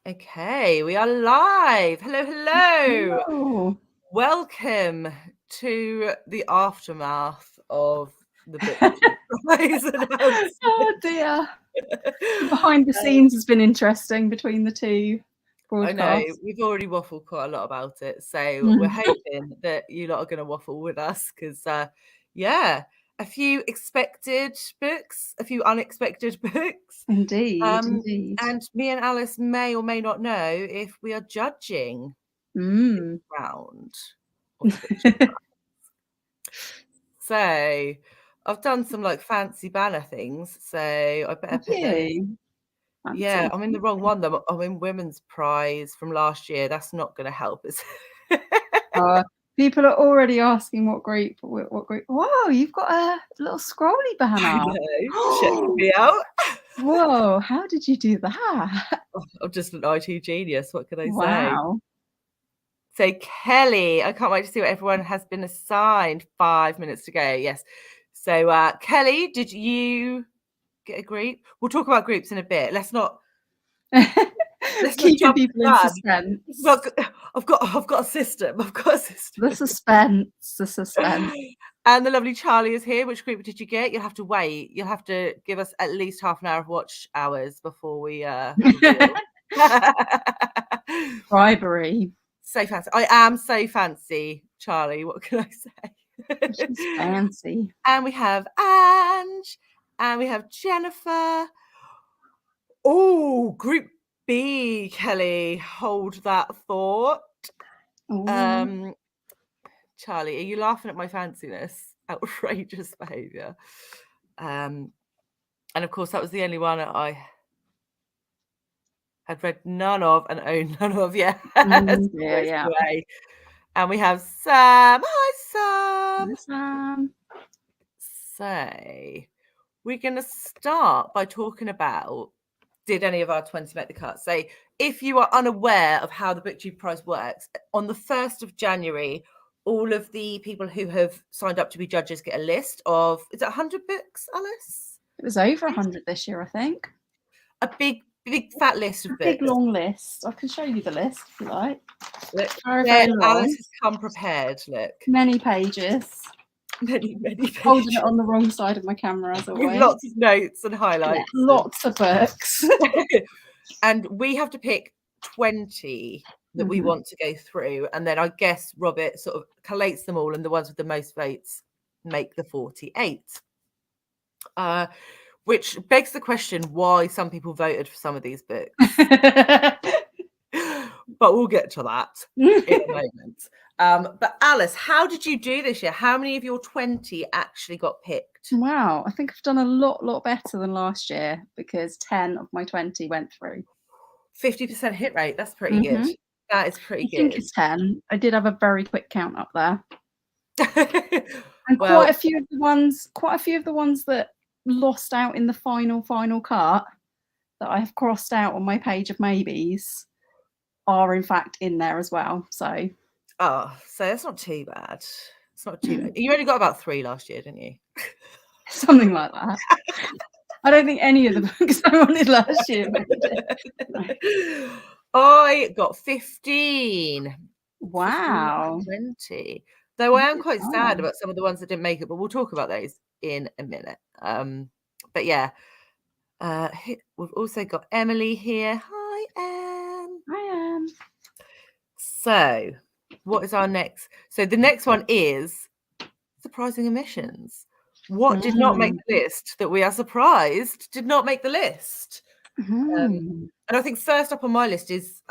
Okay, we are live. Hello, hello. Oh, Welcome to the aftermath of the book prize announcement. oh dear. The behind the scenes has been interesting between the two I know broadcasts. we've already waffled quite a lot about it, so we're Mm. hoping that you lot are going to waffle with us because, yeah, a few expected books, a few unexpected books. Indeed, indeed. And me and Alice may or may not know if we are judging this Mm. round of the book. So I've done some like fancy banner things, so I better Have pick those. you? Yeah, Fancy. I'm in the wrong one though. I'm in women's prize from last year. That's not going to help us. People are already asking what group. What group? Wow, you've got a little scrolly I banner. know. Check me out. Whoa, how did you do that? I'm just an IT genius. What can I say? Wow. So Kelly, I can't wait to see what everyone has been assigned. 5 minutes to go. Yes. So Kelly, did you get a group? We'll talk about groups in a bit. Let's not Keeping jump people the in gun. suspense. Look, I've got a system. I've got a system. The suspense, the suspense. And the lovely Charlie is here. Which group did you get? You'll have to wait. You'll have to give us at least half an hour of watch hours before we reveal. Bribery. So fancy. I am so fancy, Charlie. What can I say? She's fancy. And we have Ange, and we have Jennifer. Oh, Group B, Kelly. Hold that thought. Ooh. Charlie, are you laughing at my fanciness? Outrageous behaviour. And of course, that was the only one that I had read none of and owned none of. Yeah. Yeah. And we have Sam. Hi, Sam. Sam. So we're going to start by talking about, did any of our 20 make the cut? So if you are unaware of how the BookTube Prize works, on the 1st of January, all of the people who have signed up to be judges get a list of, is it 100 books, Alice? It was over 100 this year, I think. A big fat list of A books. big long list. I can show you the list if you like. Look, Very, very long. Alice has come prepared. Look, many pages. many pages. Holding it on the wrong side of my camera as always. With lots of notes and highlights. Yeah, lots of books. And we have to pick 20 that we want to go through, and then I guess Robert sort of collates them all, and the ones with the most votes make the 48. Which begs the question why some people voted for some of these books. But we'll get to that in a moment. But Alice, how did you do this year? How many of your 20 actually got picked? Wow, I think I've done a lot better than last year because 10 of my 20 went through. 50% hit rate. That's pretty good. That is pretty good. I think it's 10. I did have a very quick count up there. And quite a few of the ones that lost out in the final cut that I have crossed out on my page of maybes are in fact in there as well. So that's not too bad. It's not too bad. You only got about 3 last year, didn't you? Something like that. I don't think any of the books I wanted last year made it. No. I got 15. Wow. 20. Though I am quite sad about some of the ones that didn't make it, but we'll talk about those in a minute. But yeah, we've also got Emily here. Hi, Em. I am. So, what is our next? So the next one is surprising omissions. What did not make the list that we are surprised did not make the list? And I think first up on my list is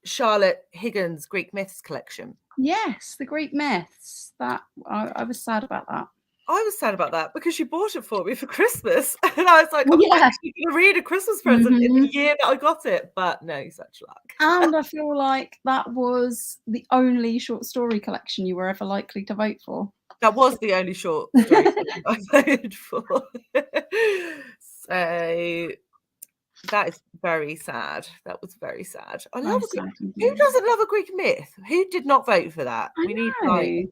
Charlotte Higgins' Greek Myths collection. Yes, the Greek myths. That I was sad about that. I was sad about that because she bought it for me for Christmas. And I was like, I'm actually going to read a Christmas present in the year that I got it. But no, such luck. And I feel like that was the only short story collection you were ever likely to vote for. That was the only short story I voted for. So that is very sad. That was very sad. I love who doesn't love a Greek myth? Who did not vote for that? We need like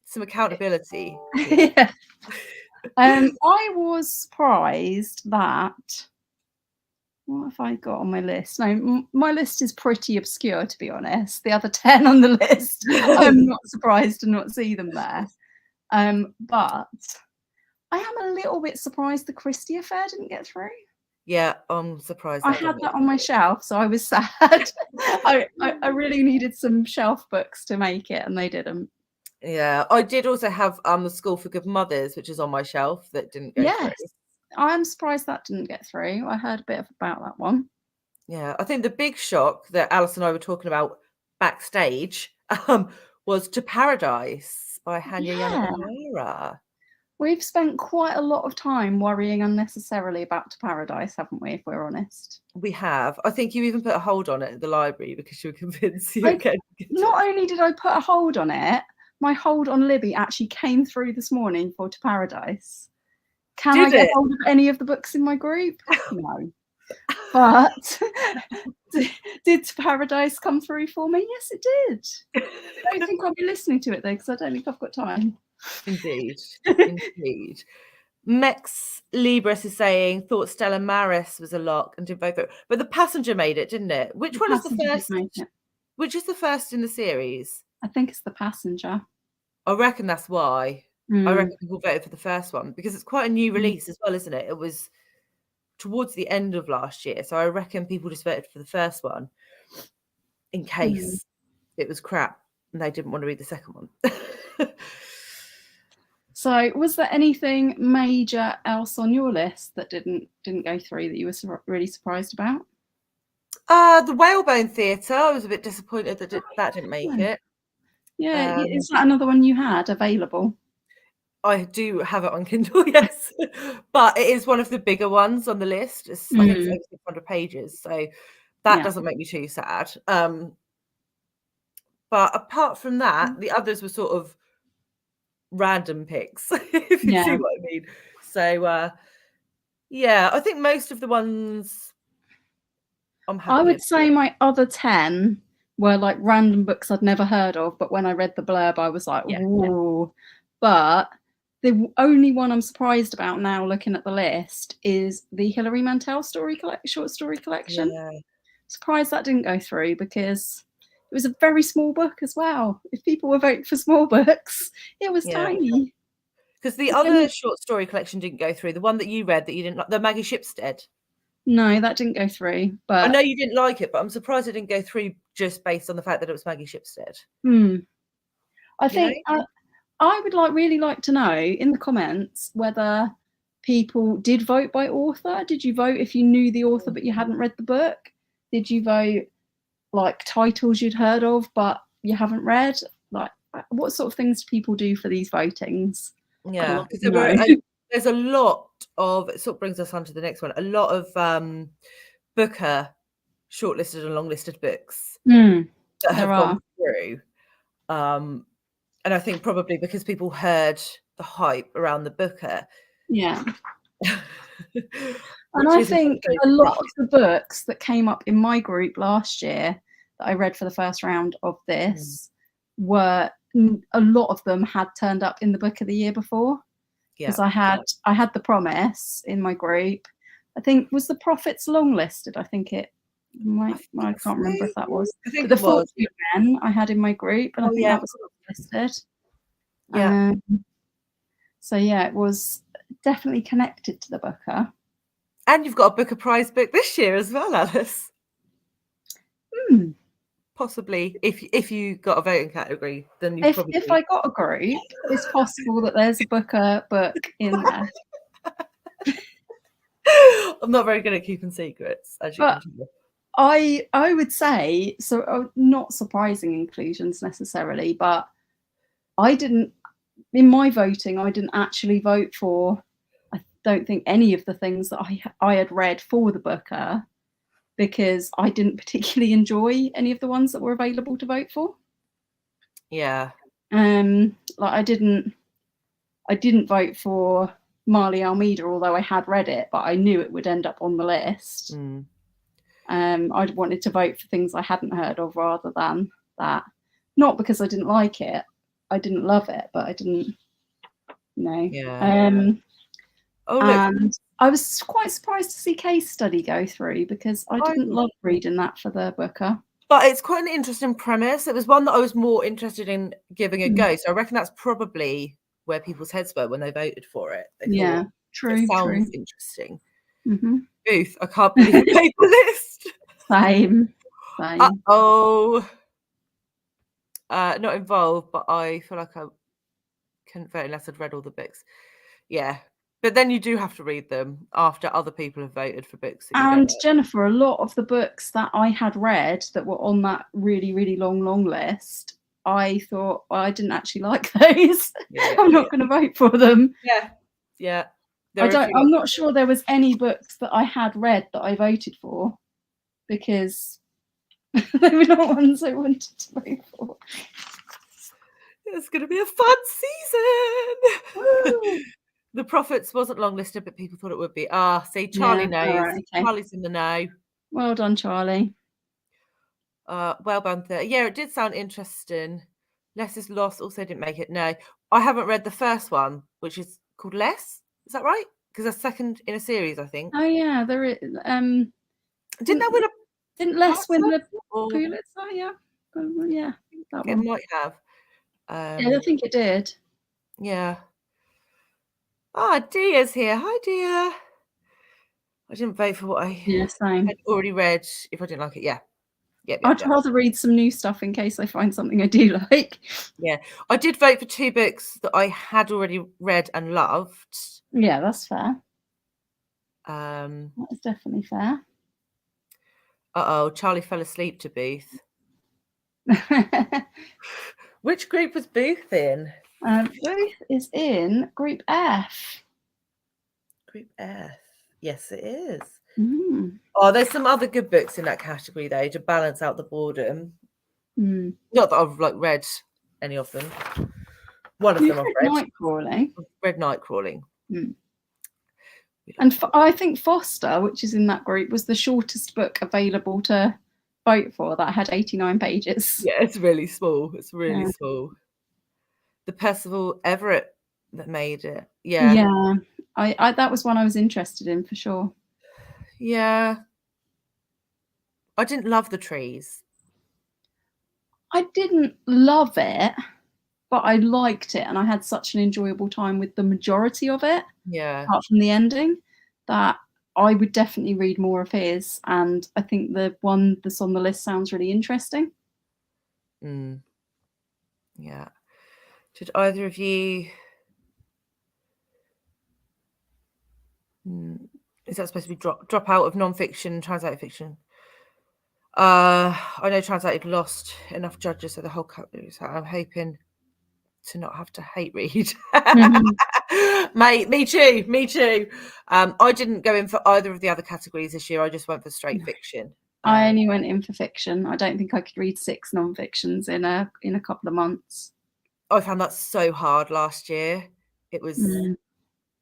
some accountability. I was surprised that What have I got on my list? No, my list is pretty obscure, to be honest. The other 10 on the list, I'm not surprised to not see them there. But I am a little bit surprised the Christie affair didn't get through. Yeah, I'm surprised. I had that on my shelf, so I was sad. I really needed some shelf books to make it, and they didn't. Yeah, I did also have The School for Good Mothers, which is on my shelf, that didn't go through. I'm surprised that didn't get through. I heard a bit about that one. Yeah, I think the big shock that Alice and I were talking about backstage was To Paradise by Hanya Yanagihara. We've spent quite a lot of time worrying unnecessarily about To Paradise, haven't we, if we're honest? We have. I think you even put a hold on it at the library because you were convinced you were going to get it. Not only did I put a hold on it, my hold on Libby actually came through this morning for To Paradise. Can I get hold of any of the books in my group? No. But did To Paradise come through for me? Yes, it did. I don't think I'll be listening to it though, because I don't think I've got time. Indeed. Indeed. Mex Libris is saying thought Stella Maris was a lock and did both, but The Passenger made it, didn't it? Which one is the first? Which is the first in the series? I think it's The Passenger. I reckon that's why. I reckon people voted for the first one because it's quite a new release as well, isn't it? It was towards the end of last year, so I reckon people just voted for the first one in case it was crap and they didn't want to read the second one. So was there anything major else on your list that didn't go through that you were really surprised about? The Whalebone Theatre, I was a bit disappointed that that didn't make it. Yeah, is that another one you had available? I do have it on Kindle, yes, but it is one of the bigger ones on the list. I think it's over 600 pages, so that doesn't make me too sad. But apart from that, the others were sort of random picks, if you see what I mean. So, yeah, I think most of the ones I'm happy. I would say my other 10 were like random books I'd never heard of, but when I read the blurb, I was like, ooh. But the only one I'm surprised about now, looking at the list, is the Hilary Mantel short story collection. Yeah. Surprised that didn't go through because it was a very small book as well. If people were voting for small books, it was tiny. Because the other short story collection didn't go through. The one that you read that you didn't like, the Maggie Shipstead. No, that didn't go through. But I know you didn't like it, but I'm surprised it didn't go through just based on the fact that it was Maggie Shipstead. I think I would really like to know in the comments whether people did vote by author. Did you vote if you knew the author but you hadn't read the book? Did you vote like titles you'd heard of but you haven't read? Like, what sort of things do people do for these votings? Yeah, because there's a lot of, it sort of brings us on to the next one, a lot of Booker shortlisted and longlisted books that have gone through. And I think probably because people heard the hype around the Booker. Yeah. And I think a lot of the books that came up in my group last year that I read for the first round of this were, a lot of them had turned up in the book of the year before. Because I had The Promise in my group. I think was The Prophets longlisted. I think it might. I can't remember if that was. I think The Fortune Men I had in my group, and I think that was listed. Yeah. So yeah, it was definitely connected to the Booker. And you've got a Booker Prize book this year as well, Alice. Possibly, if you got a voting category, then you probably. If I got a group, it's possible that there's a Booker book in there. I'm not very good at keeping secrets, as you can tell. I would say, so not surprising inclusions necessarily, but I didn't, in my voting, I didn't actually vote for, I don't think, any of the things that I had read for the Booker, because I didn't particularly enjoy any of the ones that were available to vote for. Yeah. Like I didn't vote for Marley Almeida, although I had read it, but I knew it would end up on the list. I wanted to vote for things I hadn't heard of rather than that. Not because I didn't like it. I didn't love it, but I didn't, you know. Yeah. Oh, look. I was quite surprised to see Case Study go through because I didn't love reading that for the booker. But it's quite an interesting premise. It was one that I was more interested in giving a go. So I reckon that's probably where people's heads were when they voted for it. They thought, true. it sounds interesting. Mm-hmm. Booth, I can't believe you made the list. Same. Uh-oh. Not involved, but I feel like I couldn't vote unless I'd read all the books. Yeah. But then you do have to read them after other people have voted for books. And Jennifer, a lot of the books that I had read that were on that really, really long list, I thought, well, I didn't actually like those. I'm not going to vote for them. Yeah. I'm not sure there was any books that I had read that I voted for because they were not ones I wanted to vote for. It's going to be a fun season. The Prophets wasn't longlisted, but people thought it would be. See, Charlie knows. Right, okay. Charlie's in the know. Well done, Charlie. Well done. Yeah, it did sound interesting. Less is Lost also didn't make it. No, I haven't read the first one, which is called Less. Is that right? Because a second in a series, I think. Oh yeah, there is. Didn't that win a? Didn't Less win the Pulitzer? Yeah, yeah. That it one. might have. Yeah, I think it did. Yeah. Dia's here. Hi, Dia. I didn't vote for what I had already read. If I didn't like it, yeah. I'd rather read some new stuff in case I find something I do like. Yeah, I did vote for 2 books that I had already read and loved. Yeah, that's fair. That is definitely fair. Charlie fell asleep to Booth. Which group was Booth in? Booth is in Group F. Group F. Yes, it is. Mm. There's some other good books in that category though to balance out the boredom. Not that I've read any of them. One of them I've read. Nightcrawling. I've read Nightcrawling. And I think Foster, which is in that group, was the shortest book available to vote for. That had 89 pages. Yeah, it's really small. It's really small. The Percival Everett that made it. Yeah. I that was one I was interested in for sure. Yeah. I didn't love the trees. I didn't love it, but I liked it and I had such an enjoyable time with the majority of it. Yeah. Apart from the ending, that I would definitely read more of his. And I think the one that's on the list sounds really interesting. Yeah. Did either of you... Is that supposed to be drop out of non-fiction, translated fiction? I know translated lost enough judges, so the whole country. So I'm hoping to not have to hate read. Mate, me too. I didn't go in for either of the other categories this year. I just went for straight fiction. I only went in for fiction. I don't think I could read 6 non-fictions in a couple of months. I found that so hard last year. It was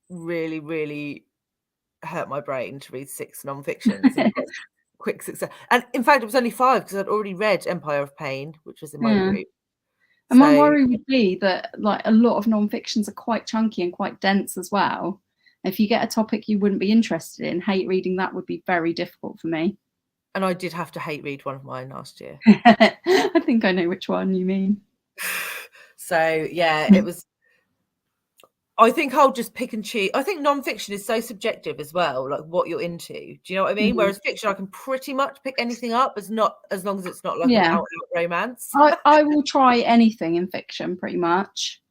really, really hurt my brain to read 6 non-fictions in quick success. And in fact, it was only 5 because I'd already read Empire of Pain, which was in my group. And my worry would be that a lot of non-fictions are quite chunky and quite dense as well. If you get a topic you wouldn't be interested in, hate reading that would be very difficult for me. And I did have to hate read one of mine last year. I think I know which one you mean. So yeah, it was. I think I'll just pick and choose. I think non-fiction is so subjective as well, like what you're into. Do you know what I mean? Whereas fiction, I can pretty much pick anything up as long as it's not an out romance. I will try anything in fiction, pretty much.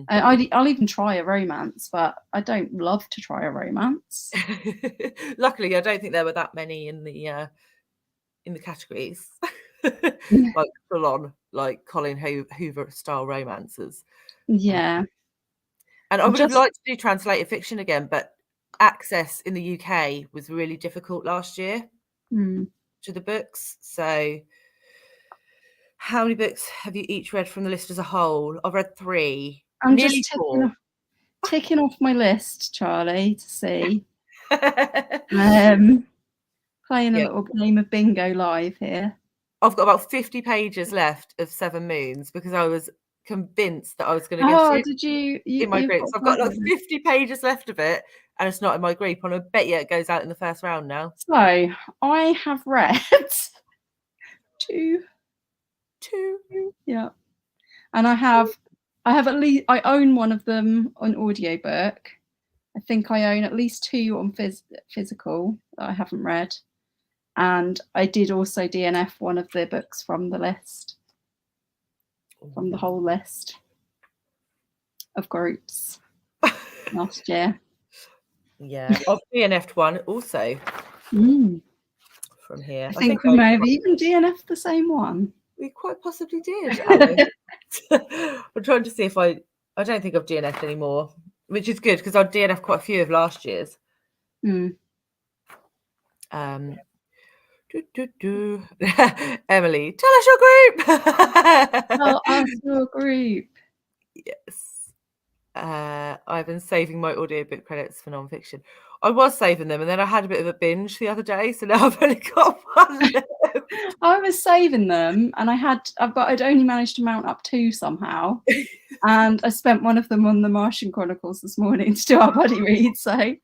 I'll even try a romance, but I don't love to try a romance. Luckily, I don't think there were that many in the categories, like full on, like Colin Hoover style romances. Yeah. And I would have liked to do translated fiction again, but access in the UK was really difficult last year to the books. So how many books have you each read from the list as a whole? I've read 3. I'm nearly just 4. ticking off my list, Charlie, to see. Playing a little game of bingo live here. I've got about 50 pages left of 7 Moons because I was convinced that I was going to get Oh, it did you in my group. So I've got like appointment? 50 pages left of it, and it's not in my group. And I bet you it goes out in the first round now. So I have read two. Yeah. And I have at least, I own one of them on audiobook. I think I own at least 2 on physical that I haven't read. And I did also DNF one of the books from the list, from the whole list of groups last year. Yeah, I've DNF'd one also from here. I think we may have even DNF'd the same one. We quite possibly did, Alice. I'm trying to see if I don't think I've DNF'd anymore, which is good because I've DNF'd quite a few of last year's. Emily, tell us your group. Tell us your group. Yes. I've been saving my audiobook credits for non-fiction. I was saving them, and then I had a bit of a binge the other day, so now I've only got one left. I was saving them, and I'd only managed to mount up 2 somehow, and I spent one of them on the Martian Chronicles this morning to do our buddy read. So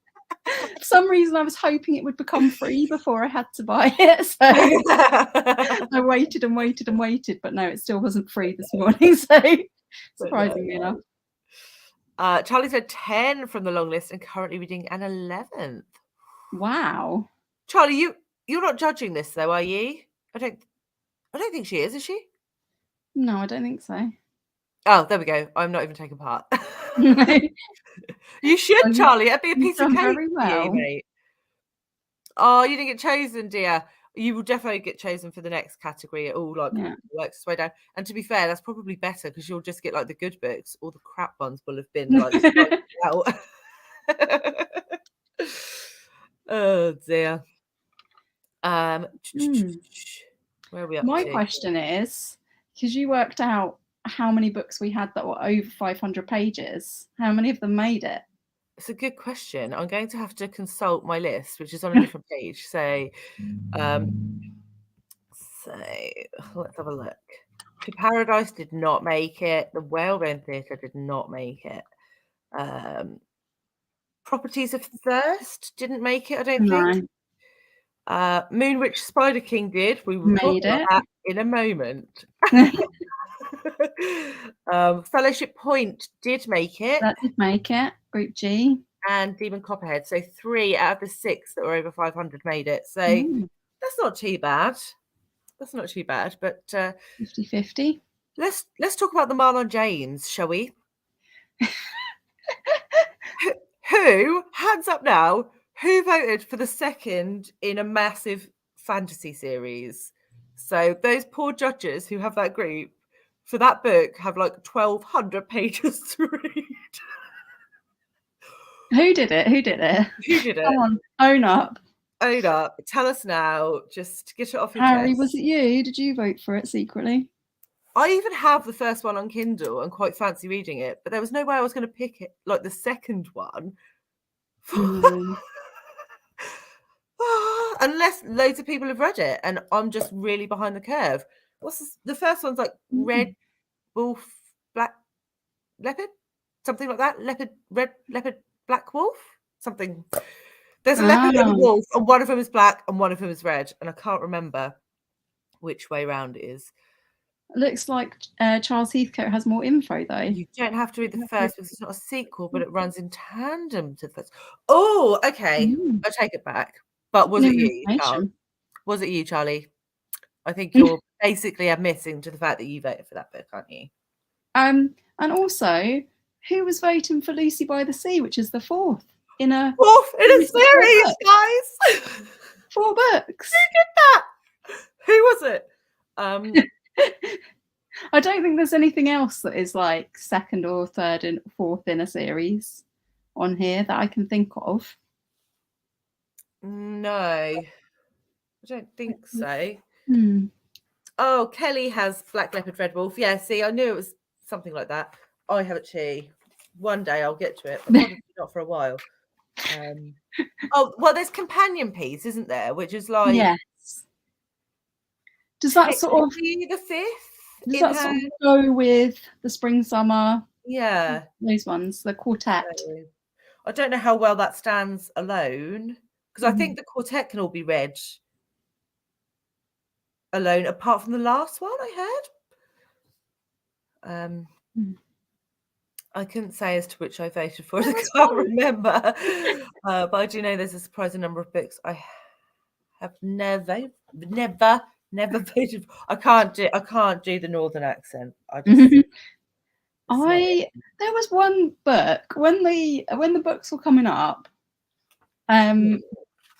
for some reason, I was hoping it would become free before I had to buy it. So I waited and waited and waited, but no, it still wasn't free this morning. So surprisingly enough. Charlie's read 10 from the long list and currently reading an 11th. Wow. Charlie, you're not judging this though, are you? I don't think she is she? No, I don't think so. Oh, there we go. I'm not even taking part. You should, Charlie. It'd be a piece of cake very well. for you, mate. Oh, you didn't get chosen, dear. You will definitely get chosen for the next category. It all works its way down. And to be fair, that's probably better because you'll just get like the good books. All the crap ones will have been like out. Oh dear. Where are we up My to? question is, because you worked out how many books we had that were over 500 pages, how many of them made it? It's a good question. I'm going to have to consult my list, which is on a different page. So let's have a look. To Paradise did not make it. The Whalebone Theatre did not make it. Properties of Thirst didn't make it, I don't think. Moonwitch Spider King did. We will talk about that in a moment. Fellowship Point did make it. That did make it. Group G. And Demon Copperhead. So 3 out of the 6 that were over 500 made it. So that's not too bad. That's not too bad. But 50-50. Let's talk about the Marlon Janes, shall we? Who, hands up now, who voted for the second in a massive fantasy series? So those poor judges who have that group for that book have like 1,200 pages to read. Who did it? Come on, own up. Own up. Tell us now. Just get it off your Harry, chest. was it you? Did you vote for it secretly? I even have the first one on Kindle and quite fancy reading it, but there was no way I was going to pick it, like the second one. Unless loads of people have read it and I'm just really behind the curve. What's this? The first one's like Red Wolf, Black Leopard? Something like that. Red Leopard, Black Wolf? Something. There's a leopard and a wolf, and one of them is black and one of them is red. And I can't remember which way round it is. It looks like Charles Heathcote has more info, though. You don't have to read the first because it's not a sequel, but it runs in tandem to the first. Oh, okay. I take it back. But was it you, Charlie? Was it you, Charlie? I think you're basically admitting to the fact that you voted for that book, aren't you? And also, who was voting for Lucy by the Sea, which is the fourth in a series, guys? 4 books. Who did that? Who was it? I don't think there's anything else that is like second or third and fourth in a series on here that I can think of. No, I don't think so. Oh, Kelly has Black Leopard, Red Wolf. Yeah, see, I knew it was something like that. I have it too. One day I'll get to it, but probably not for a while. Oh, well, there's Companion Piece, isn't there? Which is like... Yes. Does that sort of... the 5th Does in that her. sort of go with the spring, summer? Yeah. Those ones, the quartet. So, I don't know how well that stands alone, because I think the quartet can all be read alone, apart from the last one I heard. I couldn't say as to which I voted for. I can't remember. But I do know there's a surprising number of books I have never voted for. I can't do the northern accent. I just there was one book when the books were coming up. There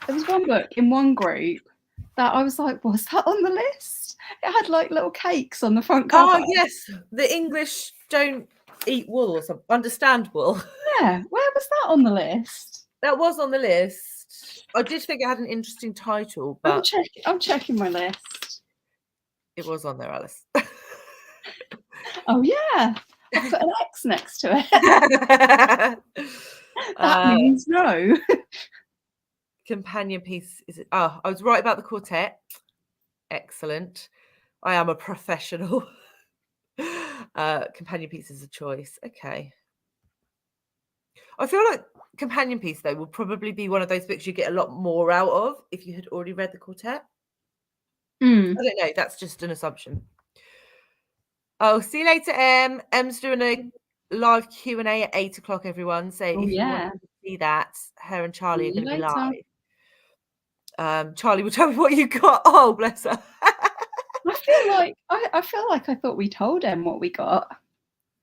was one book in one group that I was like, was that on the list? It had like little cakes on the front cover. Oh yes, the English don't eat wool or something. Understand wool. Yeah, where was that on the list? That was on the list. I did think it had an interesting title, but I'm checking my list. It was on there, Alice. Oh yeah, I put an X next to it. That means no. Companion piece is it? Oh, I was right about the quartet. Excellent. I am a professional. Companion piece is a choice. Okay. I feel like companion piece though will probably be one of those books you get a lot more out of if you had already read the quartet. I don't know. That's just an assumption. Oh, see you later, Em. Em's doing a live Q&A at 8 o'clock, everyone. So if you want to see that, her and Charlie are going to be live. Charlie will tell me what you got. Oh, bless her. I feel like I thought we told Em what we got.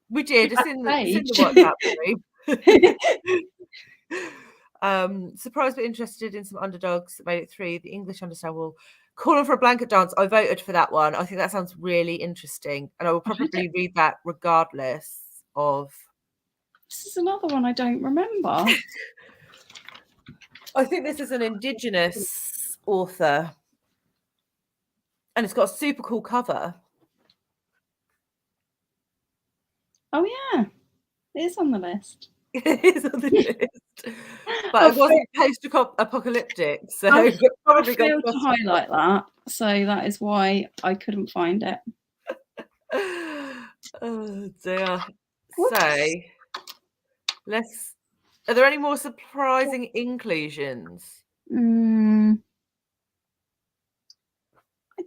We did. It's in the WhatsApp group. Surprised but interested in some underdogs that made it through. The English understand will call on for a blanket dance. I voted for that one. I think that sounds really interesting, and I will probably read that regardless of. This is another one I don't remember. I think this is an Indigenous author, and it's got a super cool cover. Oh yeah, it is on the list. It is on the list, but it wasn't post-apocalyptic, so I failed to highlight that, so that is why I couldn't find it. Oh dear. So are there any more surprising inclusions? I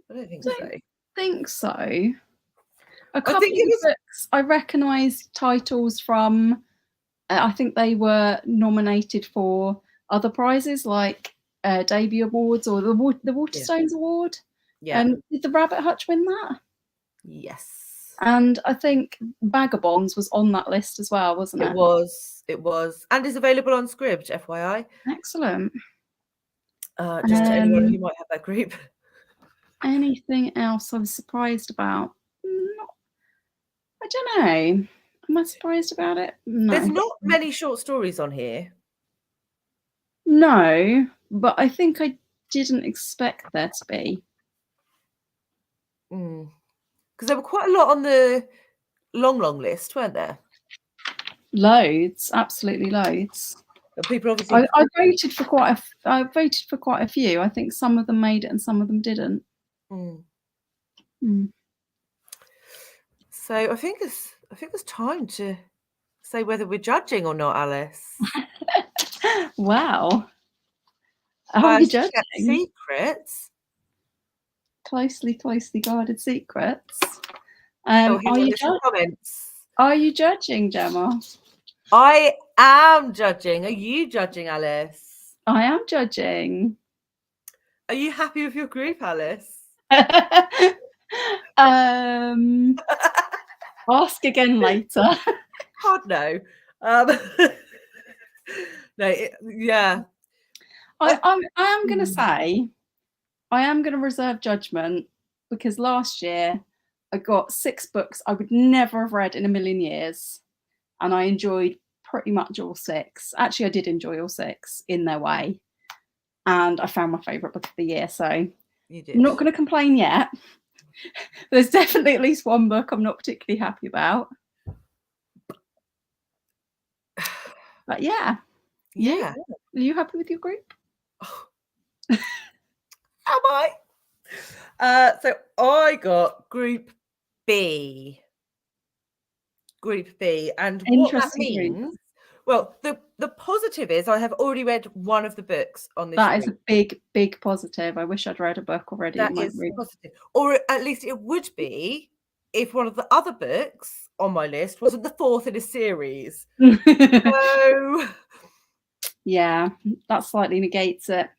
don't think so. A couple of books I recognised titles from. I think they were nominated for other prizes like debut awards or the Waterstones Award. Yeah. Did the Rabbit Hutch win that? Yes. And I think Vagabonds was on that list as well, wasn't it? It was. And is available on Scribd, FYI. Excellent. Just to anyone who might have that group. Anything else I was surprised about? I don't know. Am I surprised about it? No. There's not many short stories on here. No, but I think I didn't expect there to be. Because there were quite a lot on the long list, weren't there? Loads, absolutely loads. But people obviously. I voted for quite a few. I think some of them made it and some of them didn't. So I think it's time to say whether we're judging or not, Alice. Wow. Are we judging? Secrets. Closely guarded secrets. Are you comments? Are you judging, Gemma? I am judging. Are you judging, Alice? I am judging. Are you happy with your group, Alice? Ask again later. Hard no. No, yeah. I am going to say, I am going to reserve judgment because last year I got 6 books I would never have read in a million years, and I enjoyed pretty much all 6. Actually, I did enjoy all 6 in their way, and I found my favourite book of the year. So I'm not going to complain yet. There's definitely at least one book I'm not particularly happy about. But yeah. Are you happy with your group? Am I? So I got group B. Group B. And what that Interesting group. means, well, the positive is I have already read one of the books on this That is group. a big positive. I wish I'd read a book already in That my is group. positive. Or at least it would be if one of the other books on my list wasn't the fourth in a series. So yeah, that slightly negates it.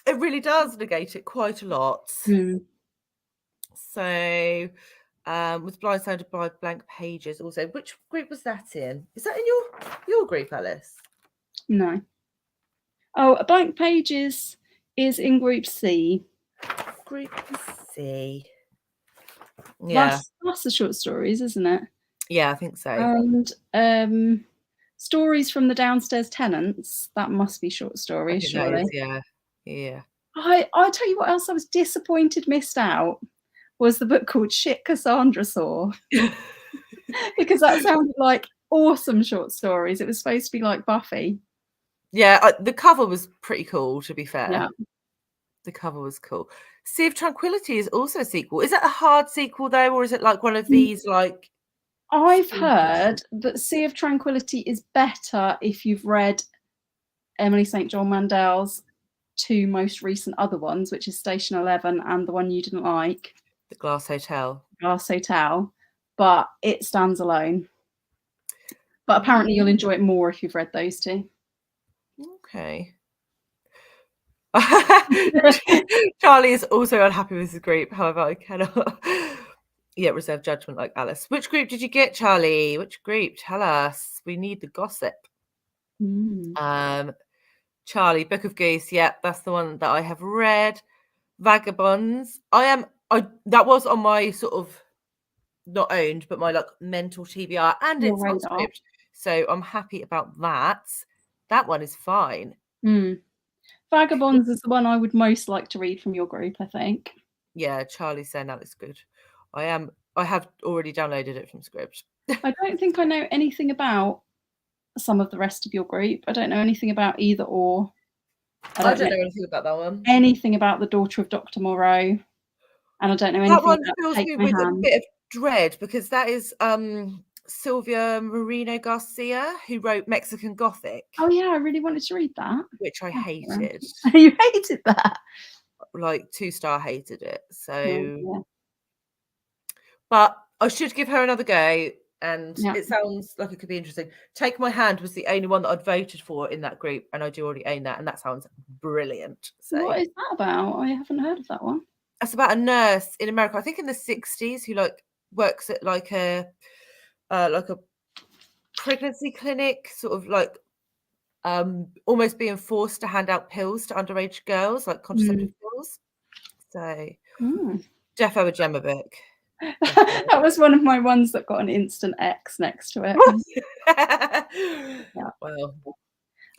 it really does negate it quite a lot. So was Blindsided by Blank Pages also. Which group was that in? Is that in your group, Alice? No. Oh, Blank Pages is in Group C. Group C. Yeah. That's the short stories, isn't it? Yeah, I think so. And Stories from the Downstairs Tenants, that must be short stories, surely. Yeah. I tell you what else I was disappointed missed out was the book called Shit Cassandra Saw. Because that sounded like awesome short stories. It was supposed to be like Buffy. Yeah, the cover was pretty cool, to be fair. Yeah. The cover was cool. Sea of Tranquility is also a sequel. Is that a hard sequel though, or is it like one of these like? I've heard that Sea of Tranquility is better if you've read Emily St. John Mandel's two most recent other ones, which is Station 11 and the one you didn't like, The Glass Hotel. But it stands alone. But apparently you'll enjoy it more if you've read those two. Okay. Charlie is also unhappy with his group. However, I cannot yet reserve judgment like Alice. Which group did you get, Charlie? Which group? Tell us. We need the gossip. Charlie, Book of Goose. Yeah, that's the one that I have read. Vagabonds. That was on my sort of not owned, but my like mental TBR, and it's on script. So I'm happy about that. That one is fine. Vagabonds is the one I would most like to read from your group, I think. Yeah, Charlie's saying that is good. I have already downloaded it from script. I don't think I know anything about some of the rest of your group. I don't know anything about either or. I don't know anything about that one. Anything about The Daughter of Dr. Moreau. And I don't know anything that one about fills Take me My with Hand. a bit of dread because that is Silvia Moreno Garcia, who wrote Mexican Gothic. Oh yeah, I really wanted to read that. Which I hated. You hated that? Like 2-star hated it. So yeah. But I should give her another go, and it sounds like it could be interesting. Take My Hand was the only one that I'd voted for in that group, and I do already own that, and that sounds brilliant. So what is that about? I haven't heard of that one. That's about a nurse in America, I think in the 60s, who like works at like a pregnancy clinic, sort of like almost being forced to hand out pills to underage girls, like contraceptive pills. So defo a Gemma book. That was one of my ones that got an instant X next to it. Well,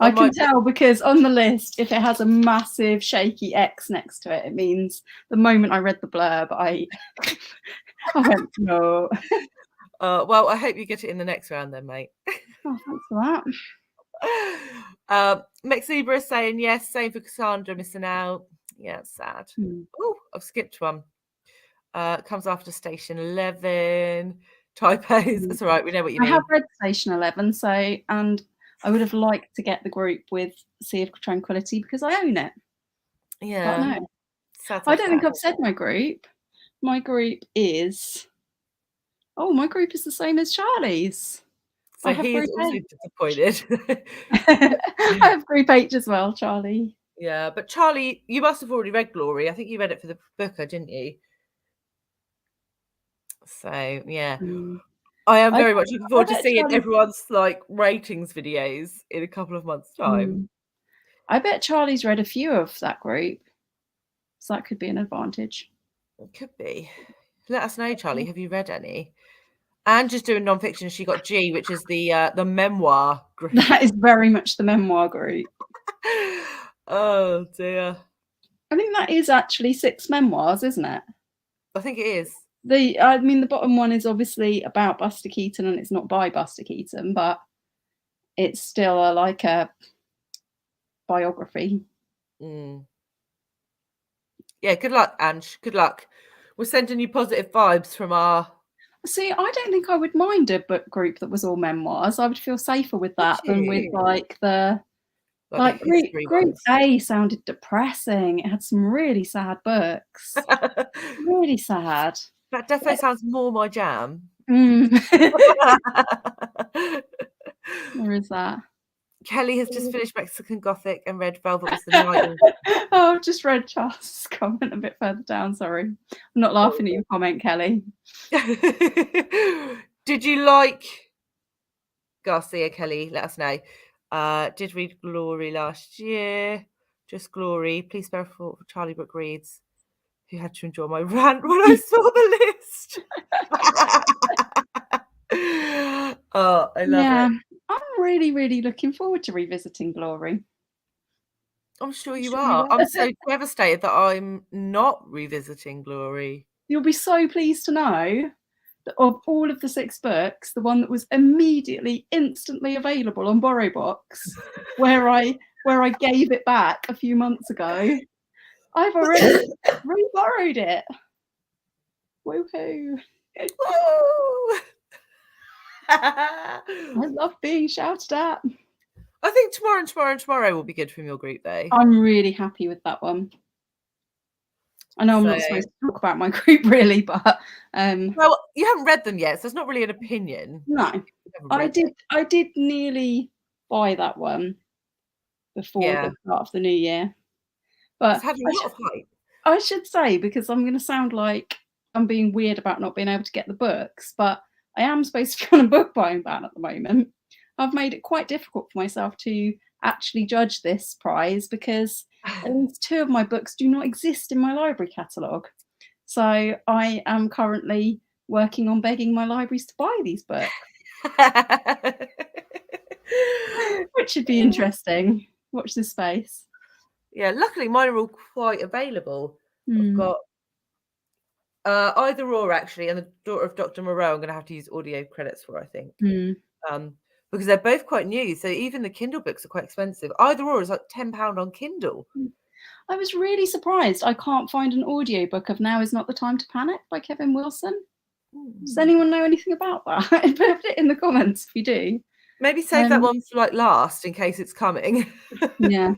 I can tell because on the list, if it has a massive shaky X next to it, it means the moment I read the blurb, I went, no. Well, I hope you get it in the next round then, mate. Oh, thanks for that. Mexibra is saying yes, same for Cassandra, missing out. Yeah, it's sad. Oh, I've skipped one. Comes after Station 11. Typos. That's all right. We know what you mean. I have read Station 11, and I would have liked to get the group with Sea of Tranquility because I own it. Yeah. But no. I don't think I've said my group. My group is the same as Charlie's. So he's also disappointed. I have group H as well, Charlie. Yeah, but Charlie, you must have already read Glory. I think you read it for the booker, didn't you? So yeah. I am very much looking forward to seeing everyone's like ratings videos in a couple of months' time. I bet Charlie's read a few of that group, so that could be an advantage. It could be. Let us know, Charlie. Have you read any? And just doing non-fiction, she got G, which is the memoir group. That is very much the memoir group. Oh dear. I think that is actually 6 memoirs, isn't it? I think it is. The bottom one is obviously about Buster Keaton and it's not by Buster Keaton, but it's still a biography. Yeah, good luck, Ange. Good luck. We're sending you positive vibes from our See, I don't think I would mind a book group that was all memoirs. I would feel safer with that than with like the group A sounded depressing. It had some really sad books. Really sad. That defo sounds more my jam. Where is that? Kelly has just finished Mexican Gothic and Red Velvet was the night. Oh, I've just read Charles' comment a bit further down. Sorry. I'm not laughing at your comment, Kelly. Did you like Garcia, Kelly? Let us know. Did read Glory last year. Just Glory. Please spare a thought for Charlie Brooke reads, who had to endure my rant when I saw the list. Oh, I love it. I'm really, really looking forward to revisiting Glory. I'm sure you are. I'm so devastated that I'm not revisiting Glory. You'll be so pleased to know that of all of the 6 books, the one that was immediately, instantly available on BorrowBox, where I gave it back a few months ago, I've already re-borrowed it. Woohoo! I love being shouted at. I think tomorrow will be good from your group, though. I'm really happy with that one. I know I'm not supposed to talk about my group really, but well, you haven't read them yet, so it's not really an opinion. No, I did nearly buy that one before the start of the new year, but it's had a lot of hype. I should say, because I'm going to sound like I'm being weird about not being able to get the books, but I am supposed to be on a book buying ban at the moment. I've made it quite difficult for myself to actually judge this prize because at least 2 of my books do not exist in my library catalogue. So I am currently working on begging my libraries to buy these books. Which should be interesting. Watch this space. Yeah, luckily mine are all quite available. I've got Either or actually, and The Daughter of Dr. Moreau I'm going to have to use audio credits for, I think. Because they're both quite new, so even the Kindle books are quite expensive. Either or is like £10 on Kindle. I was really surprised I can't find an audiobook of Now Is Not the Time to Panic by Kevin Wilson. Does anyone know anything about that? Put it in the comments if you do. Maybe save that one for like last in case it's coming. Yeah.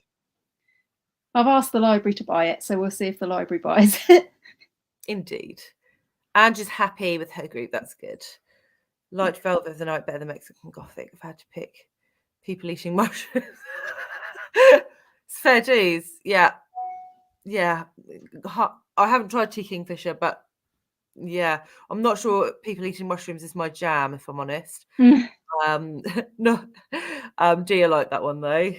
I've asked the library to buy it, so we'll see if the library buys it. Indeed. Angie's happy with her group, that's good. Light Velvet of the Night better than Mexican Gothic. I've had to pick People Eating Mushrooms. Fair dues, yeah. Yeah. I haven't tried Tea Kingfisher, but yeah, I'm not sure People Eating Mushrooms is my jam, if I'm honest. No, do you like that one though?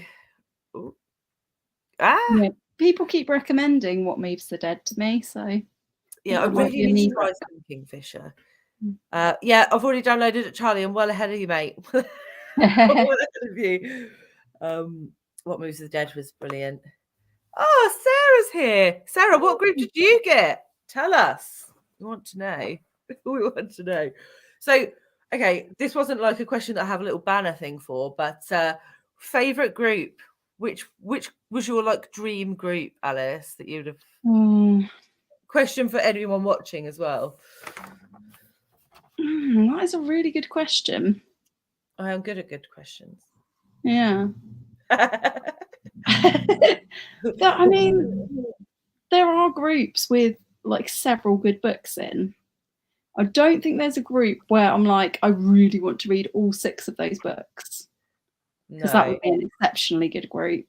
Yeah, people keep recommending What Moves the Dead to me, so yeah, I really need to try some Kingfisher. Yeah, I've already downloaded it, Charlie. I'm well ahead of you, mate. Well ahead of you. What Moves the Dead was brilliant. Oh, Sarah's here. Sarah, what group did you get? Tell us. We want to know. We want to know. So, okay, this wasn't like a question that I have a little banner thing for, but favorite group. Which was your like dream group, Alice, that you'd have? Question for anyone watching as well. That is a really good question. I am good at good questions. Yeah. I mean, there are groups with like several good books in. I don't think there's a group where I'm like, I really want to read all 6 of those books. Because that would be an exceptionally good group.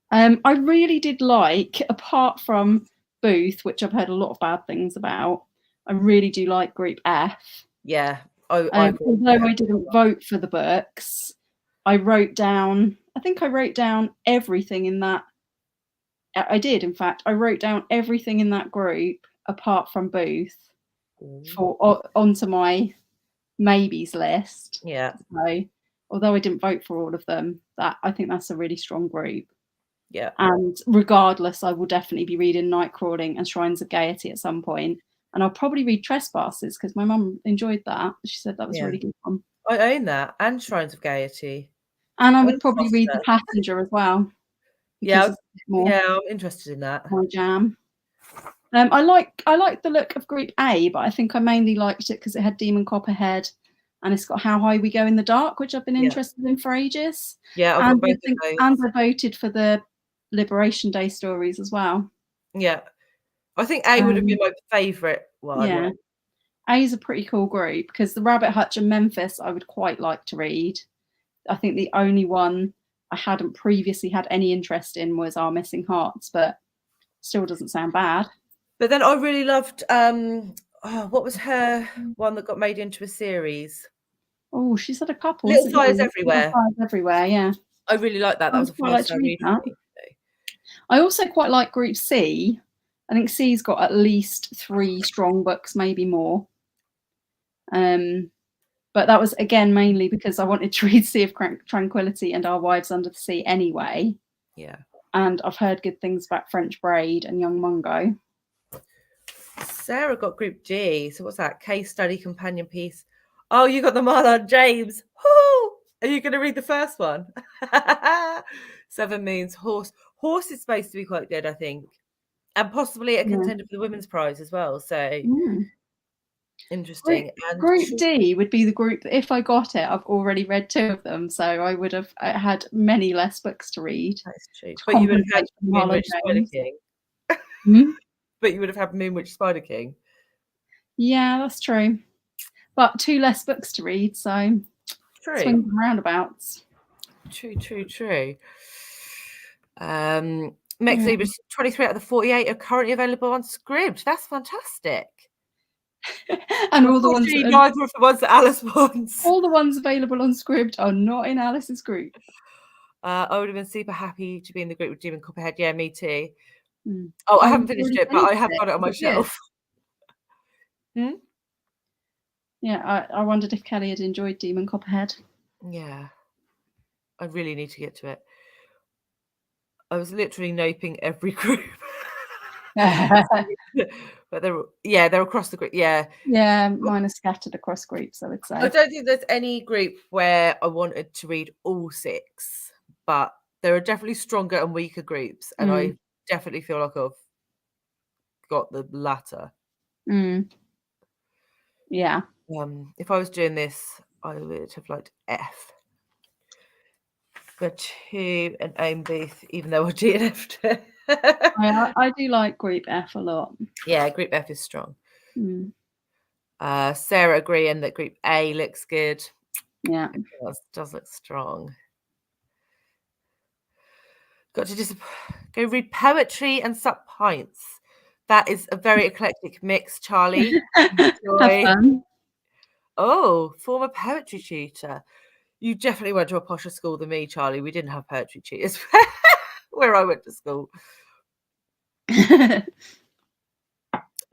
I really did like, apart from Booth, which I've heard a lot of bad things about, I really do like Group F. Yeah. Although I didn't vote for the books, I wrote down everything in that. I did, in fact. I wrote down everything in that group, apart from Booth, onto my maybes list. Yeah. So, although I didn't vote for all of them, I think that's a really strong group. Yeah. And regardless, I will definitely be reading Nightcrawling and Shrines of Gaiety at some point. And I'll probably read Trespasses because my mum enjoyed that. She said that was a really good one. I own that and Shrines of Gaiety. And I would probably read The Passenger as well. Yeah, I'm interested in that. My jam. I like the look of Group A, but I think I mainly liked it because it had Demon Copperhead, and it's got How High We Go in the Dark, which I've been interested in for ages. Yeah, I've got both of those. And I voted for the Liberation Day stories as well. Yeah, I think A would have been my favourite one. Yeah, A is a pretty cool group because the Rabbit Hutch and Memphis I would quite like to read. I think the only one I hadn't previously had any interest in was Our Missing Hearts, but still doesn't sound bad. But then I really loved what was her one that got made into a series? Oh, she's had a couple. Little Fires Everywhere. Little Fires Everywhere, yeah. I really like that. That was a five-star read for me. I also quite like Group C. I think C's got at least 3 strong books, maybe more. But that was, again, mainly because I wanted to read Sea of Tranquility and Our Wives Under the Sea anyway. Yeah. And I've heard good things about French Braid and Young Mungo. Sarah got Group D. So what's that? Case study companion piece. Oh, you got the Marlon James. Woo! Are you going to read the first one? 7 Moons. Horse. Horse is supposed to be quite good, I think. And possibly a contender for the Women's Prize as well. So interesting. Group D would be the group that if I got it, I've already read 2 of them. So I would have had many less books to read. That's true. But you would have had Moonwitch Spider King. But you would have had Moonwitch Spider King. Yeah, that's true. But 2 less books to read, so true. Swings and roundabouts. True. Mex Libras 23 out of the 48 are currently available on Scribd. That's fantastic. And all the ones neither of the ones that Alice wants. All the ones available on Scribd are not in Alice's group. I would have been super happy to be in the group with Demon Copperhead. Yeah, me too. Oh, I haven't finished it, but I have got it on my shelf. Yeah, I wondered if Kelly had enjoyed Demon Copperhead. Yeah, I really need to get to it. I was literally noping every group. But they're across the group. Yeah, mine are scattered across groups, I would say. I don't think there's any group where I wanted to read all 6, but there are definitely stronger and weaker groups, and I definitely feel like I've got the latter. Yeah. If I was doing this, I would have liked F. But 2 and Aim Booth, even though I DNF'd it. I do like Group F a lot. Yeah, Group F is strong. Sarah agreeing that Group A looks good. Yeah, it does look strong. Got to just go read poetry and sup pints. That is a very eclectic mix, Charlie. Have fun. Oh, former poetry tutor. You definitely went to a posher school than me, Charlie. We didn't have poetry tutors where I went to school. But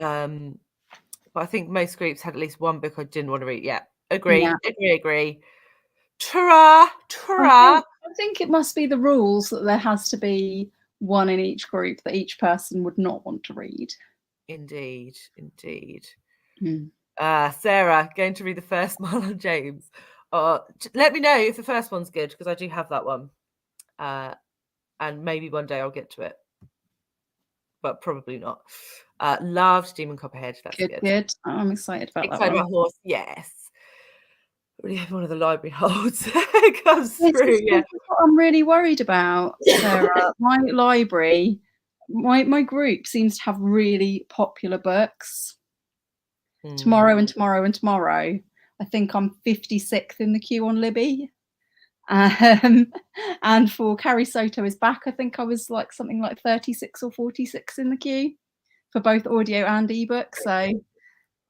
I think most groups had at least one book I didn't want to read. Yeah, agree. Ta-ra. I think it must be the rules that there has to be one in each group that each person would not want to read. Indeed. Sarah, going to read the first Marlon James. Let me know if the first one's good, because I do have that one. And maybe one day I'll get to it. But probably not. Loved Demon Copperhead. That's good. I'm excited about that one. About Horse, yes. Really have one of the library holds comes through. Yeah, what I'm really worried about, Sarah. My library, my group seems to have really popular books. Tomorrow and tomorrow and tomorrow. I think I'm 56th in the queue on Libby. And for Carrie Soto is back, I think I was like something like 36 or 46 in the queue for both audio and ebook. So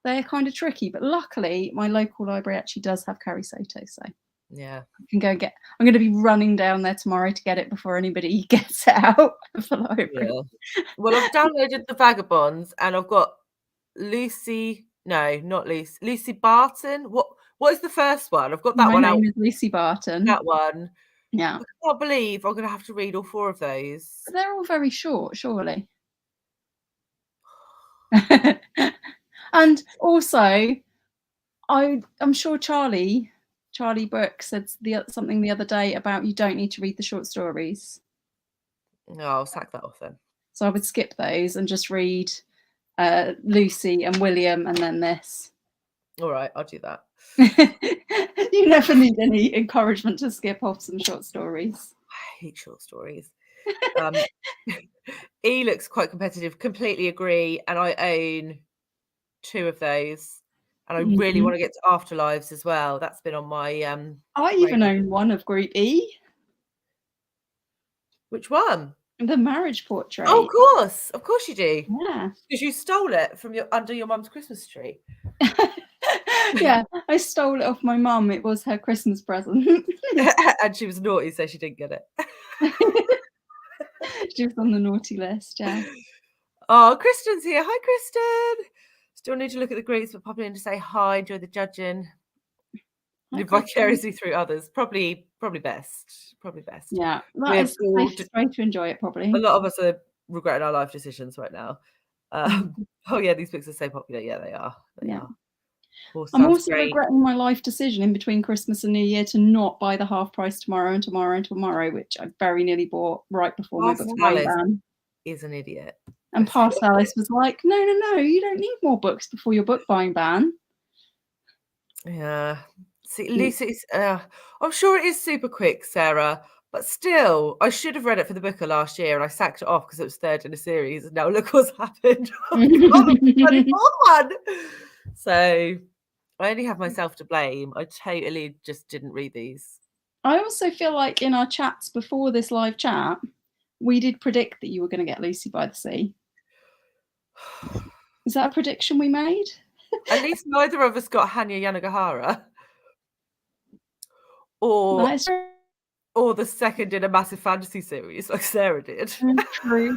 they're kind of tricky, but luckily my local library actually does have Carrie Soto. So yeah, I can go get. I'm going to be running down there tomorrow to get it before anybody gets it out of the library. Yeah. Well, I've downloaded the Vagabonds, and I've got Lucy. No, not Lucy. Lucy Barton. What is the first one? I've got that one out. My name is Lucy Barton. That one. Yeah. I can't believe I'm going to have to read all 4 of those. But they're all very short, surely. And also, I'm sure Charlie Brooke said something the other day about you don't need to read the short stories. No, I'll sack that off then. So I would skip those and just read Lucy and William, and then this. All right, I'll do that. You never need any encouragement to skip off some short stories. I hate short stories. E looks quite competitive. Completely agree. And I own 2 of those. And I really want to get to Afterlives as well. That's been on my I even own one of Group E. Which one? The Marriage Portrait. Oh, of course you do. Yeah, because you stole it from under your mum's Christmas tree. Yeah, I stole it off my mum. It was her Christmas present. And she was naughty, so she didn't get it. She was on the naughty list, yeah. Oh, Kristen's here. Hi, Kristen. Still need to look at the groups, but popping in to say hi, enjoy the judging. Live vicariously through others. Probably best. Yeah, that is the safest way to enjoy it, probably. A lot of us are regretting our life decisions right now. Oh, yeah, these books are so popular. Yeah, they are. They are. I'm also regretting my life decision in between Christmas and New Year to not buy the half price tomorrow, which I very nearly bought right before my book buying ban. Is an idiot. And Past Alice was like, no, you don't need more books before your book buying ban. Yeah. See, Lucy's, I'm sure it is super quick, Sarah, but still, I should have read it for the booker last year and I sacked it off because it was third in a series. And now look what's happened. So I only have myself to blame. I totally just didn't read these. I also feel like in our chats before this live chat, we did predict that you were going to get Lucy by the Sea. Is that a prediction we made? At least neither of us got Hanya Yanagihara. Or the second in a massive fantasy series like Sarah did. True.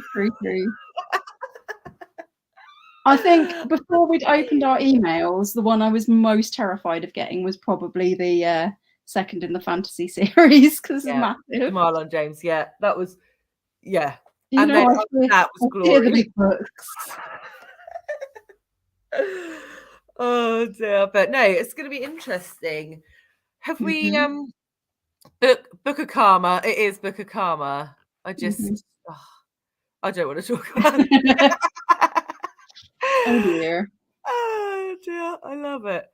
I think before we'd opened our emails, the one I was most terrified of getting was probably the second in the fantasy series because it's massive. Marlon James, that was, You and know, then that was glory. The big books. Oh dear, but no, it's going to be interesting. Have we Book of Karma? It is Book of Karma. I just I don't want to talk about it. Oh dear. Oh dear, I love it.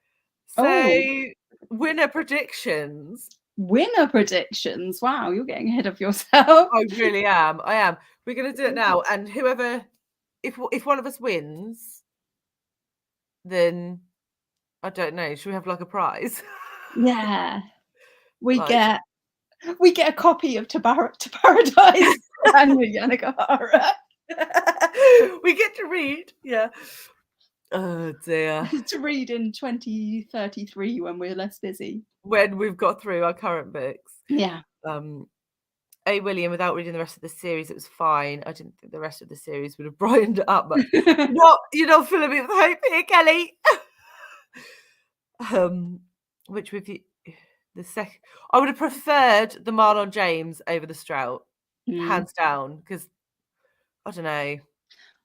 So winner predictions. Wow, you're getting ahead of yourself. I really am. I am. We're going to do it now, and whoever, if one of us wins, then I don't know. Should we have like a prize? Yeah, we get a copy of To Paradise and Yanagihara. We get to read. Yeah. Oh dear. To read in 2033 when we're less busy. When we've got through our current books. Yeah. A. William, without reading the rest of the series, it was fine. I didn't think the rest of the series would have brightened it up, but you're not filling me with hope here, Kelly. Which with you, I would have preferred the Marlon James over the Strout, hands down, because I don't know.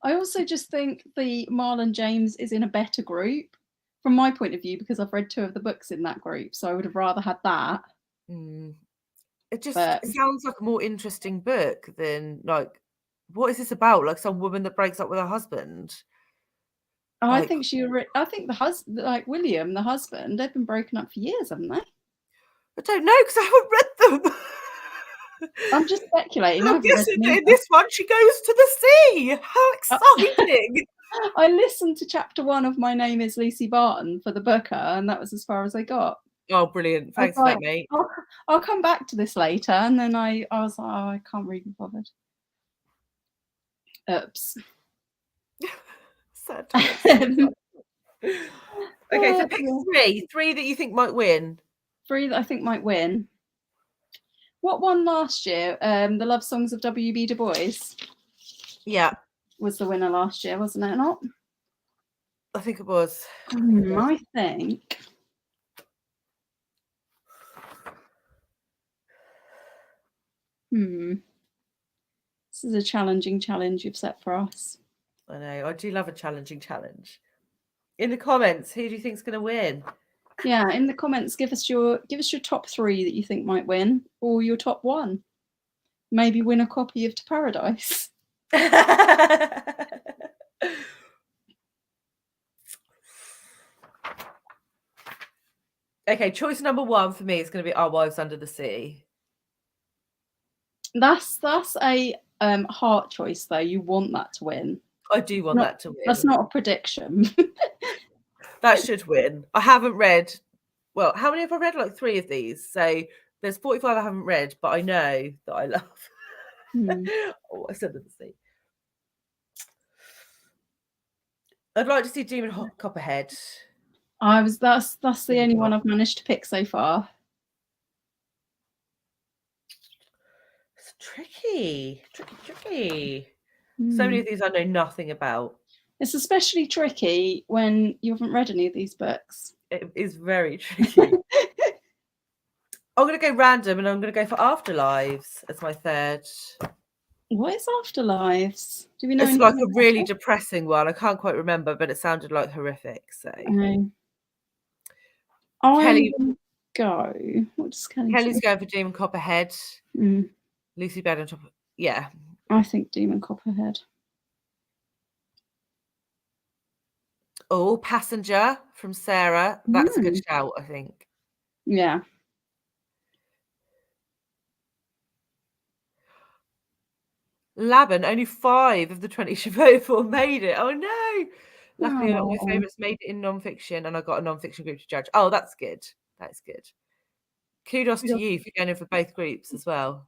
I also just think the Marlon James is in a better group from my point of view because I've read 2 of the books in that group, so I would have rather had that. It sounds like a more interesting book than like, what is this about? Like some woman that breaks up with her husband. Oh, I think the husband, like William, the husband, they've been broken up for years, haven't they? I don't know because I haven't read them. I'm just speculating. I'm guessing that in this one she goes to the sea. How exciting! I listened to chapter 1 of My Name is Lucy Barton for the booker, and that was as far as I got. Oh, brilliant. Thanks for that, mate. I'll come back to this later. And then I was like, I can't really be bothered. Oops. Sad times. Okay, so pick 3 that you think might win. 3 that I think might win. What won last year? The Love Songs of W.B. Du Bois. Yeah. Was the winner last year, wasn't it not? I think it was. I think. This is a challenging challenge you've set for us. I know. I do love a challenging challenge. In the comments, who do you think is going to win? Yeah, in the comments, give us your top 3 that you think might win, or your top 1. Maybe win a copy of To Paradise. Okay, choice number 1 for me is going to be Our Wives Under the Sea. That's a heart choice, though. You want that to win. I do want that to win. That's not a prediction. That should win. I haven't read. Well, how many have I read? Like 3 of these. So there's 45 I haven't read, but I know that I love. Oh, I said the sea. I'd like to see Demon Copperhead. That's the only one I've managed to pick so far. It's tricky. So many of these I know nothing about. It's especially tricky when you haven't read any of these books. It is very tricky. I'm going to go random, and I'm going to go for Afterlives as my third. What is Afterlives? Do we know? It's like a really depressing one. I can't quite remember, but it sounded like horrific. So Kelly, go. What does Kelly's going for Demon Copperhead. Lucy Bed on top. Yeah, I think Demon Copperhead. Oh, Passenger from Sarah. That's a good shout, I think. Yeah. Laban, only 5 of the 20 she voted for made it. Oh no! Luckily, a lot of my favourites made it in non-fiction, and I got a non-fiction group to judge. Oh, that's good. That's good. Kudos to you for going in for both groups as well.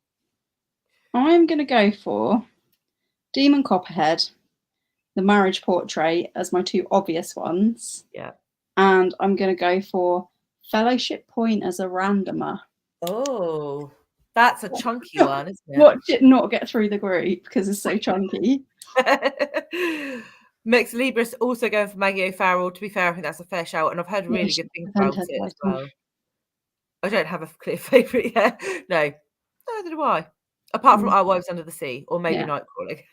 I'm going to go for Demon Copperhead, The Marriage Portrait as my 2 obvious ones. Yeah. And I'm going to go for Fellowship Point as a randomer. Oh, that's a chunky one, isn't it? What did not get through the group because it's so chunky. Mix Libris also going for Maggie O'Farrell. To be fair, I think that's a fair shout, and I've heard really good things about it as well. I don't have a clear favourite yet. No, neither do I. Apart from Our Wives Under the Sea, or maybe Nightcrawling.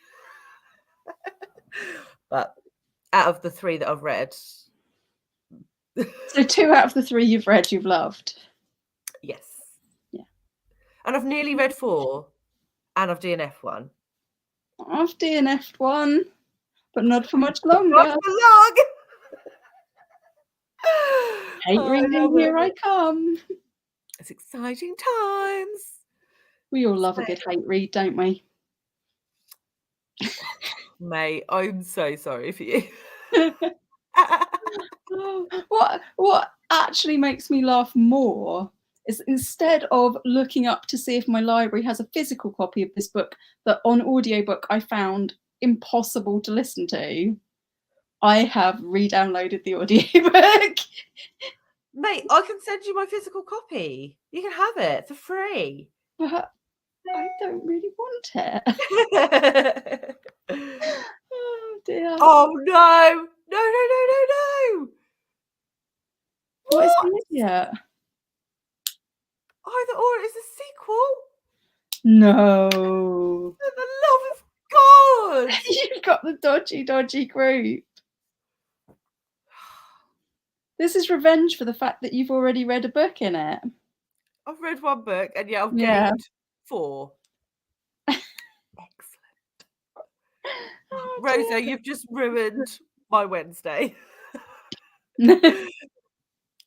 But out of the 3 that I've read. So 2 out of the 3 you've read, you've loved. Yes. Yeah. And I've nearly read 4, and I've DNF'd 1. I've DNF'd 1, but not for much longer. Not for long. Hate reading, here I come. It's exciting times. We all love a good hate read, don't we? Mate, I'm so sorry for you. What actually makes me laugh more is instead of looking up to see if my library has a physical copy of this book that on audiobook I found impossible to listen to, I have re-downloaded the audiobook. Mate, I can send you my physical copy. You can have it for free. But I don't really want it. Oh dear. Oh no. No. What is the idiot? Either or it is a sequel. No. For the love of God. You've got the dodgy group. This is revenge for the fact that you've already read a book in it. I've read 1 book, and I've gained 4. Excellent. Oh, Rosa, you've just ruined my Wednesday.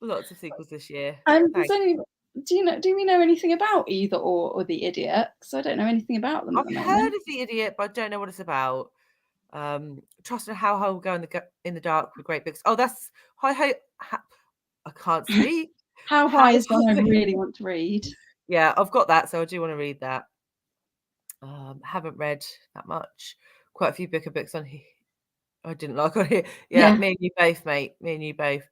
Lots of sequels this year. Do we know anything about Either or The Idiot? Because I don't know anything about them. I've heard of The Idiot, but I don't know what it's about. Trust and How Will Go in the Dark were great books. Oh, that's I can't speak. How High is one I really want to read. Yeah, I've got that, so I do want to read that. Haven't read that much. Quite a few books on here. I didn't like on here. Yeah, me and you both, mate. Me and you both.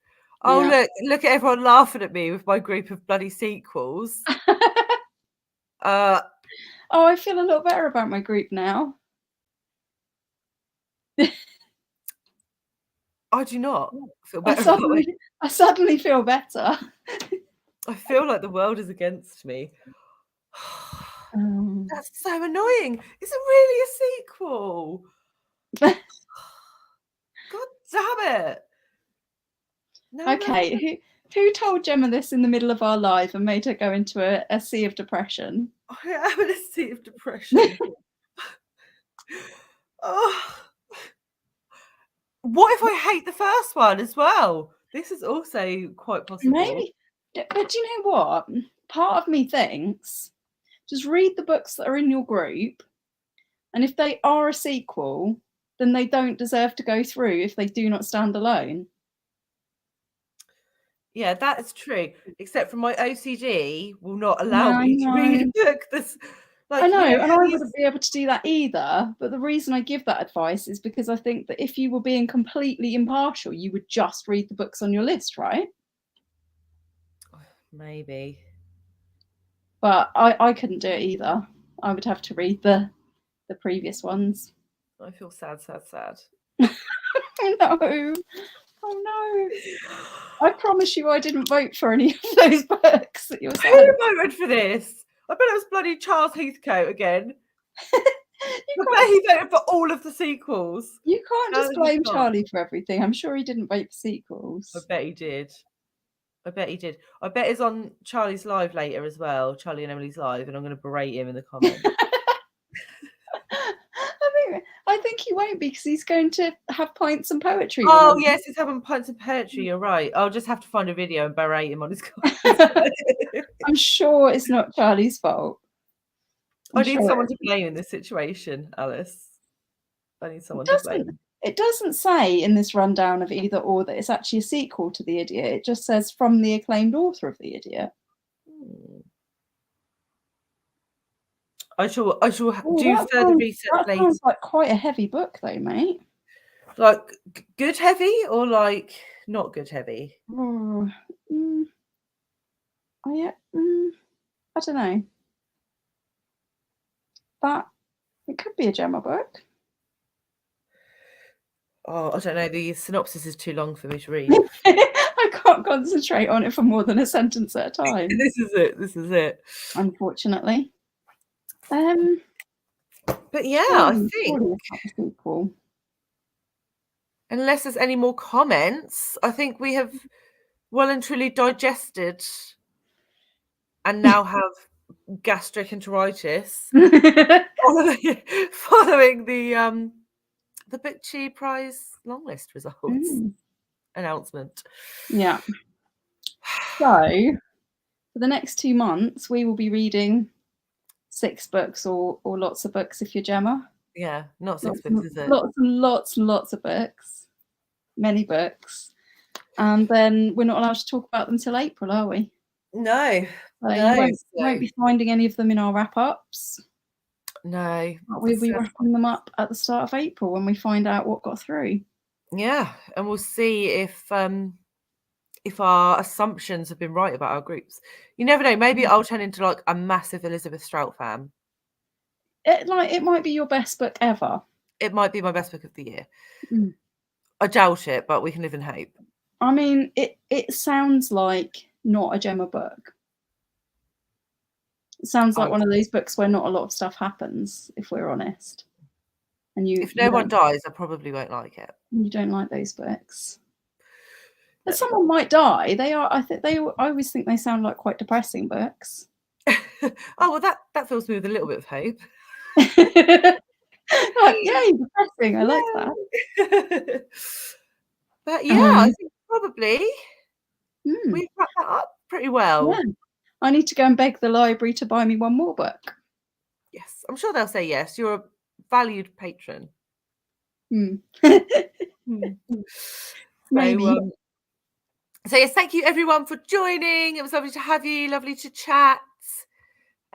Oh, look at everyone laughing at me with my group of bloody sequels. I feel a lot better about my group now. I do not feel better. I suddenly feel better. I feel like the world is against me. That's so annoying. Is it really a sequel? God damn it. No, okay, who told Gemma this in the middle of our live and made her go into a sea of depression? I am in a sea of depression. What if I hate the first one as well? This is also quite possible. But do you know what? Part of me thinks just read the books that are in your group, and if they are a sequel, then they don't deserve to go through if they do not stand alone. Yeah, that is true. Except for my OCD will not allow me to read a book that's like, I know, you know, and I wouldn't be able to do that either. But the reason I give that advice is because I think that if you were being completely impartial, you would just read the books on your list, right? Maybe. But I couldn't do it either. I would have to read the previous ones. I feel sad. Oh no. Oh no. I promise you I didn't vote for any of those books that you were saying. Who voted for this? I bet it was bloody Charles Heathcote again. I bet he voted for all of the sequels. You can't just blame Charlie for everything. I'm sure he didn't vote for sequels. I bet he did. I bet it's on Charlie's live later as well, Charlie and Emily's live, and I'm going to berate him in the comments. I think he won't be because he's going to have pints and poetry. Oh yes, he's having pints and poetry. You're right. I'll just have to find a video and berate him on his comments. I'm sure it's not Charlie's fault. I need someone to blame in this situation, Alice. I need someone to blame. It doesn't say in this rundown of either or that it's actually a sequel to The Idiot. It just says from the acclaimed author of The Idiot. I shall do further research later. That sounds like quite a heavy book, though, mate. Like good heavy or like not good heavy? Oh, I don't know. But it could be a Gemma book. Oh, I don't know. The synopsis is too long for me to read. I can't concentrate on it for more than a sentence at a time. This is it. Unfortunately. But yeah, I think unless there's any more comments, I think we have well and truly digested and now have gastric enteritis following the Bookchi Prize Longlist results announcement. Yeah. So for the next 2 months, we will be reading 6 books or lots of books if you're Gemma. Yeah, not 6 books, is it? Lots of books. Many books. And then we're not allowed to talk about them till April, are we? No. You won't be finding any of them in our wrap-ups. No. We'll be wrapping them up at the start of April when we find out what got through. Yeah, and we'll see if our assumptions have been right about our groups. You never know. Maybe I'll turn into like a massive Elizabeth Strout fan. It might be your best book ever. It might be my best book of the year. I doubt it, but we can live in hope. I mean, it sounds like not a Gemma book. It sounds like one of those books where not a lot of stuff happens, if we're honest. And if no one dies, I probably won't like it. You don't like those books. But someone might die. I always think they sound like quite depressing books. Oh well, that fills me with a little bit of hope. Yay, depressing. I like that. But yeah, I think probably we've wrapped that up pretty well. Yeah. I need to go and beg the library to buy me one more book. Yes, I'm sure they'll say yes. You're a valued patron. Maybe. So yes, thank you everyone for joining. It was lovely to have you. Lovely to chat.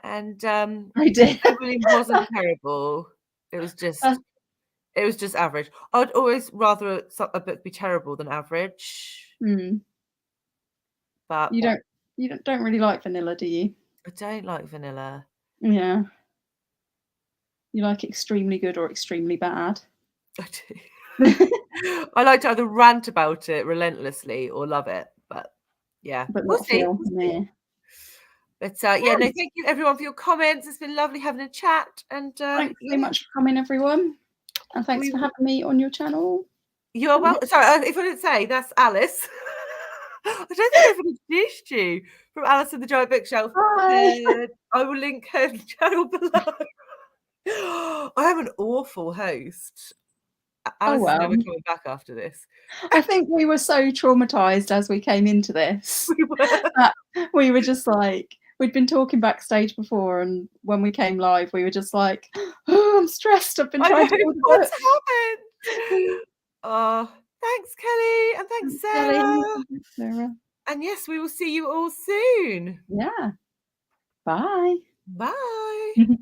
And I did. It wasn't terrible. It was just average. I'd always rather a book be terrible than average. But you don't really like vanilla, do you? I don't like vanilla. Yeah. You like extremely good or extremely bad? I do. I like to either rant about it relentlessly or love it. But yeah, we'll see. But yeah, no, thank you everyone for your comments. It's been lovely having a chat. And thanks so much for coming, everyone. And thanks for having me on your channel. You're welcome. Sorry, if I didn't say, that's Alice. I don't think I've introduced you from Alice and the Giant Bookshelf. Hi. I will link her channel below. I am an awful host. Alice is never coming back after this. I think we were so traumatized as we came into this. We were. We were just like, we'd been talking backstage before, and when we came live, we were just like, oh, I'm stressed. I've been trying to order what's books. happened? Oh, thanks, Kelly, and thanks, Sarah. And yes, we will see you all soon. Yeah. Bye. Bye.